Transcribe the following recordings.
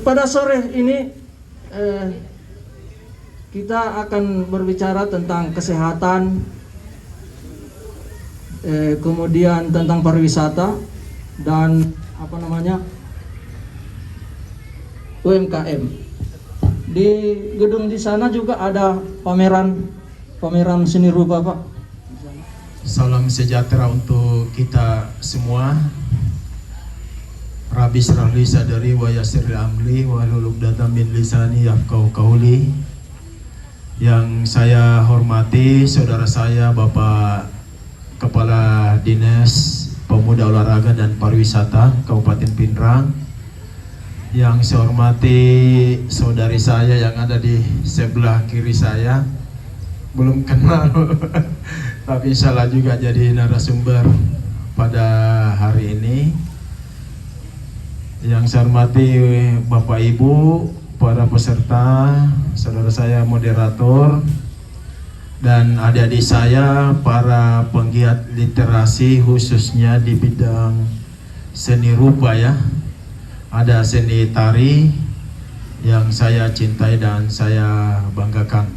Pada sore ini kita akan berbicara tentang kesehatan, kemudian tentang pariwisata dan UMKM. Di gedung di sana juga ada pameran seni rupa, Pak. Salam sejahtera untuk kita semua. Rabbi shrah li sadri wa yassir li amri wahlul 'uqdatam min lisani yafqahu qawli. Yang saya hormati saudara saya Bapak Kepala Dinas Pemuda Olahraga dan Pariwisata Kabupaten Pindrang. Yang saya hormati saudari saya yang ada di sebelah kiri saya, belum kenal tapi insyaallah juga jadi narasumber pada hari ini. Yang saya hormati Bapak Ibu, para peserta, saudara saya moderator, dan adik-adik saya, para penggiat literasi khususnya di bidang seni rupa ya. Ada seni tari yang saya cintai dan saya banggakan.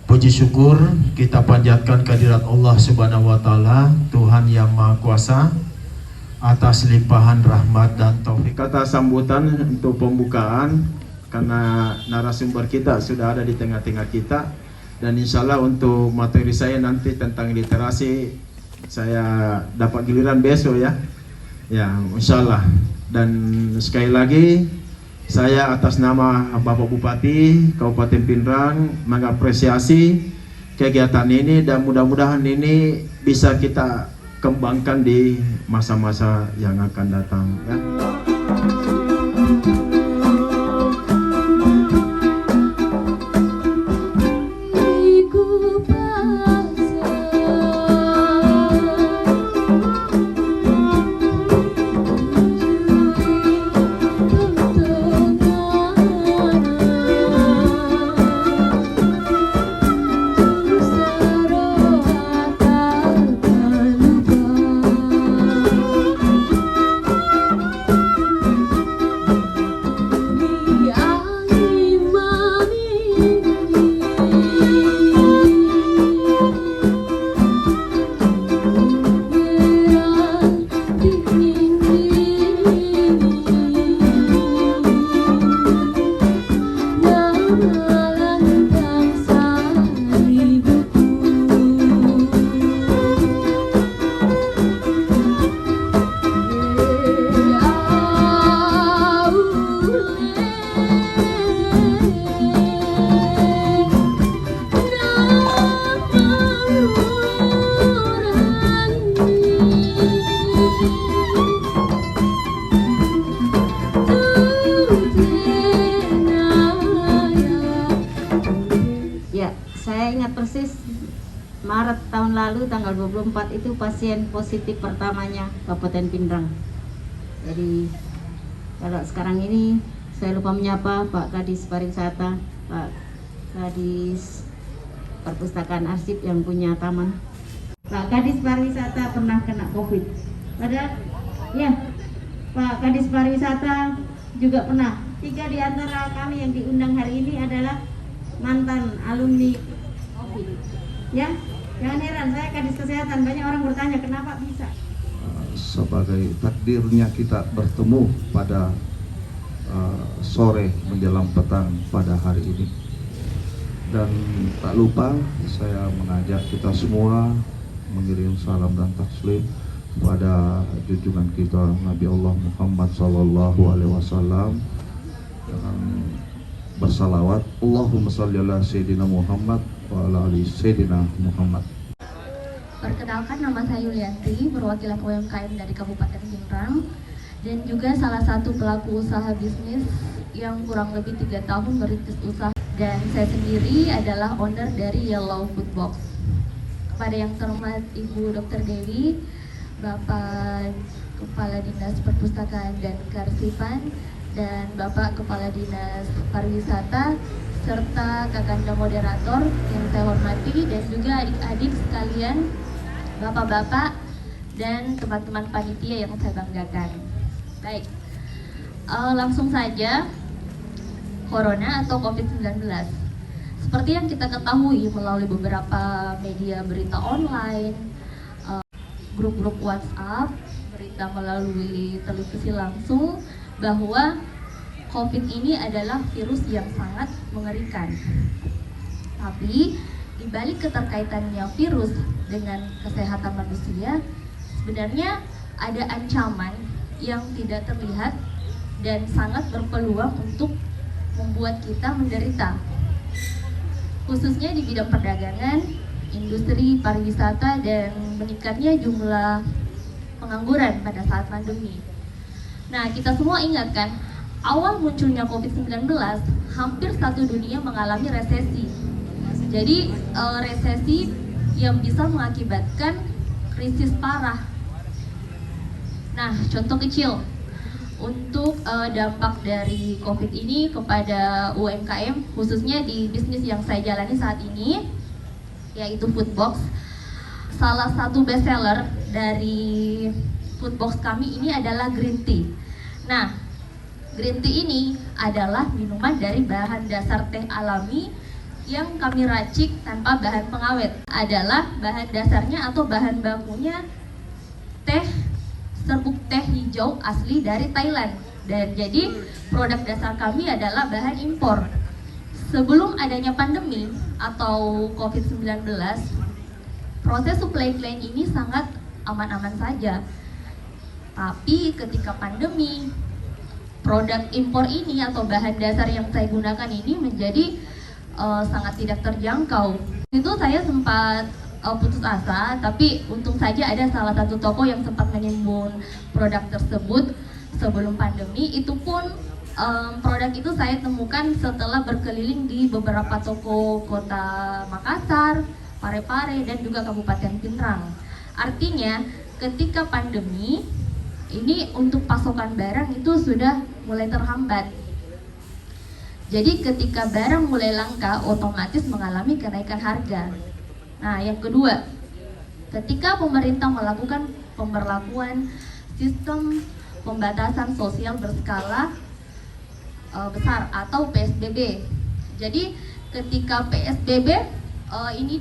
Puji syukur kita panjatkan kehadirat Allah Subhanahu wa taala, Tuhan yang Maha Kuasa, atas limpahan rahmat dan taufik. Kata sambutan untuk pembukaan, karena narasumber kita sudah ada di tengah-tengah kita, dan insya Allah untuk materi saya nanti tentang literasi saya dapat giliran besok ya, insya Allah. Dan sekali lagi saya atas nama Bapak Bupati Kabupaten Pindrang mengapresiasi kegiatan ini, dan mudah-mudahan ini bisa kita kembangkan di masa-masa yang akan datang ya. Maret tahun lalu tanggal 24 itu pasien positif pertamanya Kabupaten Pindrang. Jadi kalau sekarang ini saya lupa menyapa Pak Kadis Pariwisata, Pak Kadis Perpustakaan Arsip yang punya taman. Pak Kadis Pariwisata pernah kena COVID. Padahal ya Pak Kadis Pariwisata juga pernah. 3 di antara kami yang diundang hari ini adalah mantan alumni COVID. Ya, jangan heran, saya kadis kesehatan, banyak orang bertanya kenapa bisa. Sebagai takdirnya kita bertemu pada sore menjelang petang pada hari ini. Dan tak lupa saya mengajak kita semua mengirim salam dan taslim kepada junjungan kita Nabi Allah Muhammad sallallahu alaihi wasallam dengan bersalawat Allahumma shalli ala sayyidina Muhammad wa ala ali sayyidina Muhammad. Perkenalkan, nama saya Yulianti, perwakilan UMKM dari Kabupaten Pindrang dan juga salah satu pelaku usaha bisnis yang kurang lebih 3 tahun merintis usaha, dan saya sendiri adalah owner dari Yellow Food Box. Kepada yang terhormat Ibu Dr. Dewi, Bapak Kepala Dinas Perpustakaan dan Kearsipan, dan Bapak Kepala Dinas Pariwisata, serta kakanda moderator yang saya hormati, dan juga adik-adik sekalian, bapak-bapak, dan teman-teman panitia yang saya banggakan. Baik, langsung saja, Corona atau COVID-19. Seperti yang kita ketahui melalui beberapa media berita online, grup-grup WhatsApp, berita melalui televisi langsung, bahwa COVID ini adalah virus yang sangat mengerikan. Tapi di balik keterkaitannya virus dengan kesehatan manusia, sebenarnya ada ancaman yang tidak terlihat dan sangat berpeluang untuk membuat kita menderita, khususnya di bidang perdagangan, industri pariwisata, dan meningkatnya jumlah pengangguran pada saat pandemi. Nah, kita semua ingat kan, awal munculnya COVID-19, hampir satu dunia mengalami resesi. Jadi resesi yang bisa mengakibatkan krisis parah. Nah, contoh kecil untuk dampak dari COVID ini kepada UMKM, khususnya di bisnis yang saya jalani saat ini, yaitu Foodbox. Salah satu bestseller dari Foodbox kami ini adalah green tea. Nah, green tea ini adalah minuman dari bahan dasar teh alami yang kami racik tanpa bahan pengawet. Adalah bahan dasarnya atau bahan bakunya teh serbuk teh hijau asli dari Thailand. Dan jadi produk dasar kami adalah bahan impor. Sebelum adanya pandemi atau COVID-19, proses supply chain ini sangat aman-aman saja. Tapi ketika pandemi, produk impor ini atau bahan dasar yang saya gunakan ini menjadi sangat tidak terjangkau. Itu saya sempat putus asa, tapi untung saja ada salah satu toko yang sempat menimbun produk tersebut sebelum pandemi. Itu pun produk itu saya temukan setelah berkeliling di beberapa toko kota Makassar, Parepare, dan juga Kabupaten Pindrang. Artinya ketika pandemi ini untuk pasokan barang itu sudah mulai terhambat. Jadi ketika barang mulai langka, otomatis mengalami kenaikan harga. Nah, yang kedua, ketika pemerintah melakukan pemberlakuan sistem pembatasan sosial berskala besar atau PSBB. Jadi ketika PSBB ini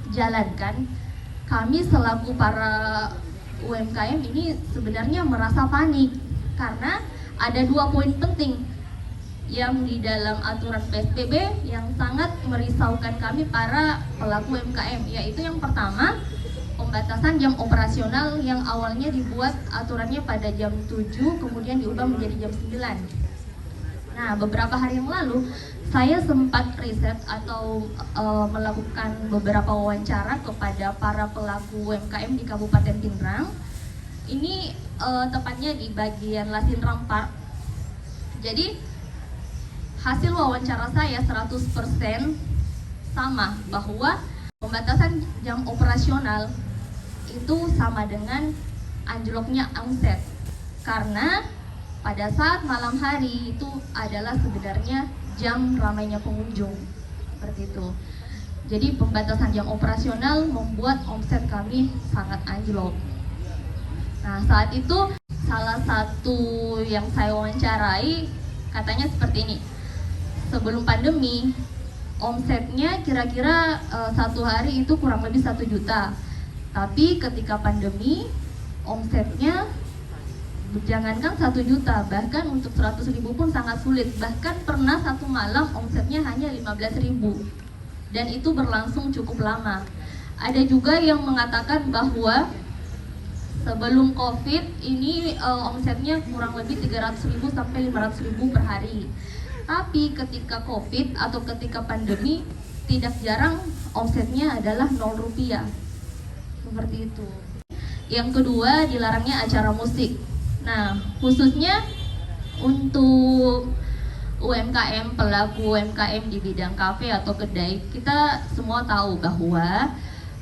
dijalankan, kami selaku para UMKM ini sebenarnya merasa panik karena ada 2 poin penting yang di dalam aturan PSBB yang sangat merisaukan kami para pelaku UMKM, yaitu yang pertama, pembatasan jam operasional yang awalnya dibuat aturannya pada jam 7 kemudian diubah menjadi jam 9. Nah, beberapa hari yang lalu saya sempat riset atau melakukan beberapa wawancara kepada para pelaku UMKM di Kabupaten Pindrang. Ini tepatnya di bagian Lasinram Park. Jadi hasil wawancara saya 100% sama, bahwa pembatasan jam operasional itu sama dengan anjloknya omset. Karena pada saat malam hari itu adalah sebenarnya jam ramainya pengunjung, seperti itu. Jadi pembatasan jam operasional membuat omset kami sangat anjlok. Nah, saat itu salah satu yang saya wawancarai katanya seperti ini. Sebelum pandemi, omsetnya kira-kira satu hari itu kurang lebih 1 juta. Tapi ketika pandemi omsetnya jangankan 1 juta, bahkan untuk 100.000 pun sangat sulit. Bahkan pernah satu malam omsetnya hanya 15.000, dan itu berlangsung cukup lama. Ada juga yang mengatakan bahwa sebelum COVID ini omsetnya kurang lebih 300.000 sampai 500.000 per hari. Tapi ketika COVID atau ketika pandemi, tidak jarang omsetnya adalah 0 rupiah. Seperti itu. Yang kedua, dilarangnya acara musik. Nah, khususnya untuk UMKM, pelaku UMKM di bidang kafe atau kedai, kita semua tahu bahwa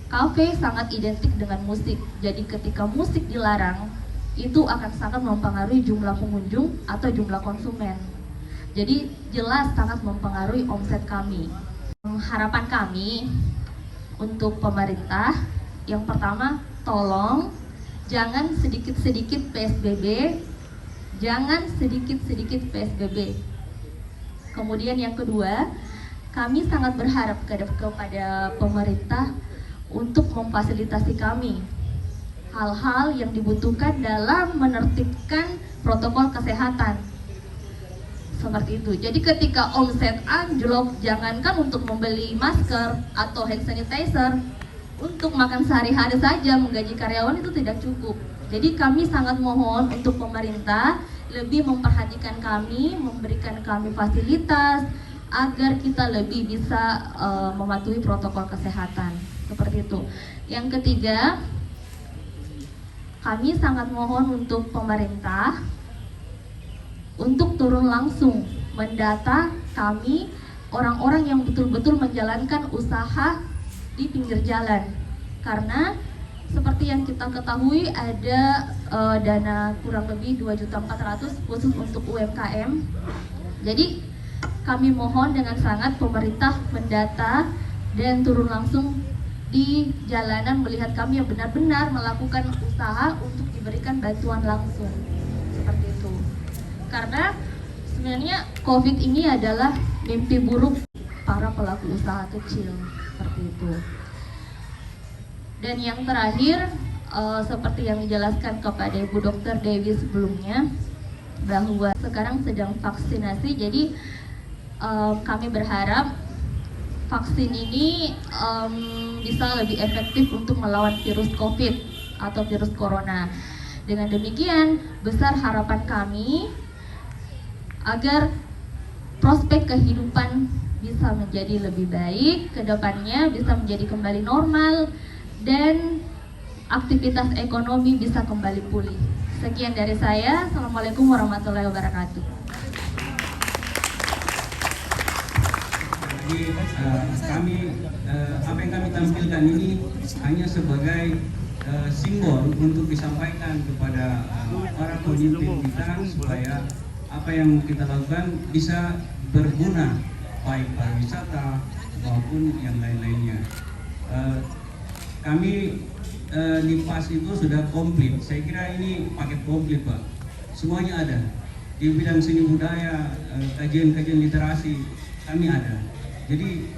kafe sangat identik dengan musik. Jadi ketika musik dilarang, itu akan sangat mempengaruhi jumlah pengunjung atau jumlah konsumen. Jadi jelas sangat mempengaruhi omset kami. Harapan kami untuk pemerintah, yang pertama, tolong jangan sedikit-sedikit PSBB, jangan sedikit-sedikit PSBB. Kemudian yang kedua, kami sangat berharap kepada pemerintah untuk memfasilitasi kami hal-hal yang dibutuhkan dalam menertibkan protokol kesehatan. Seperti itu. Jadi ketika omset anjlok, jangankan untuk membeli masker atau hand sanitizer, untuk makan sehari-hari saja menggaji karyawan itu tidak cukup. Jadi kami sangat mohon untuk pemerintah lebih memperhatikan kami, memberikan kami fasilitas agar kita lebih bisa mematuhi protokol kesehatan. Seperti itu. Yang ketiga, kami sangat mohon untuk pemerintah untuk turun langsung mendata kami, orang-orang yang betul-betul menjalankan usaha di pinggir jalan. Karena seperti yang kita ketahui ada dana kurang lebih 2.400.000 khusus untuk UMKM. Jadi kami mohon dengan sangat pemerintah mendata dan turun langsung di jalanan melihat kami yang benar-benar melakukan usaha untuk diberikan bantuan langsung. Seperti itu. Karena sebenarnya COVID ini adalah mimpi buruk para pelaku usaha kecil. Seperti itu. Dan yang terakhir, seperti yang dijelaskan kepada Ibu Dr. Dewi sebelumnya, bahwa sekarang sedang vaksinasi. Jadi kami berharap vaksin ini bisa lebih efektif untuk melawan virus COVID atau virus corona. Dengan demikian, besar harapan kami agar prospek kehidupan bisa menjadi lebih baik, ke depannya bisa menjadi kembali normal, dan aktivitas ekonomi bisa kembali pulih. Sekian dari saya. Assalamualaikum warahmatullahi wabarakatuh. Jadi apa yang kami tampilkan ini hanya sebagai simbol untuk disampaikan kepada para pemimpin kita supaya apa yang kita lakukan bisa berguna, baik pariwisata maupun yang lain-lainnya. Kami di PAS itu sudah komplit. Saya kira ini paket komplit, Pak. Semuanya ada. Di bidang seni budaya, kajian-kajian literasi, kami ada. Jadi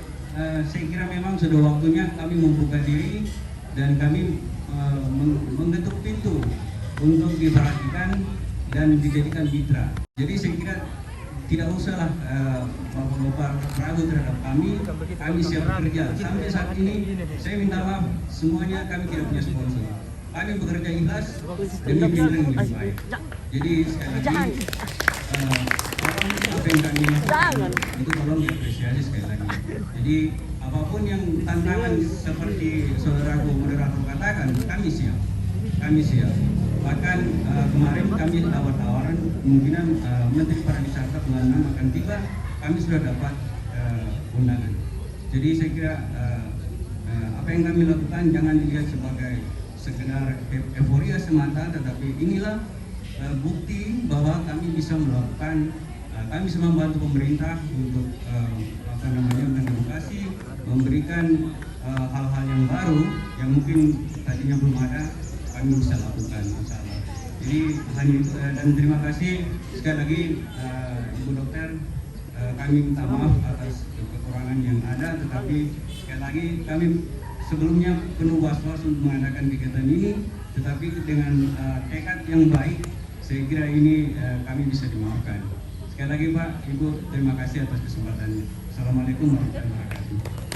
saya kira memang sudah waktunya kami membuka diri dan kami mengetuk pintu untuk diperhatikan dan dijadikan mitra. Jadi saya kira tidak usahlah Bapak-bapak ragu terhadap kami siap bekerja. Sampai saat ini saya minta maaf, semuanya kami tidak punya sponsor. Kami bekerja ikhlas demi Pinrang yang lebih baik. Jadi sekali lagi, apa yang kami lakukan itu tolong diapresiasi sekali lagi. Jadi apapun yang tantangan seperti saudaraku moderator katakan, kami siap. Bahkan kemarin kami dapat tawaran kemungkinan Menteri Pariwisata bulan 6 akan tiba, kami sudah dapat undangan. Jadi saya kira apa yang kami lakukan jangan dilihat sebagai sekedar euforia semata, tetapi inilah bukti bahwa kami bisa melakukan, kami bisa membantu pemerintah untuk mengedukasi, memberikan hal-hal yang baru yang mungkin tadinya belum ada, kami bisa lakukan, insyaallah. Jadi hanya itu, dan terima kasih sekali lagi Ibu Dokter kami minta maaf atas kekurangan yang ada, tetapi sekali lagi kami sebelumnya penuh was-was untuk mengadakan kegiatan ini, tetapi dengan tekad yang baik, saya kira ini kami bisa dimaafkan. Sekali lagi Pak, Ibu, terima kasih atas kesempatannya. Assalamualaikum warahmatullahi wabarakatuh.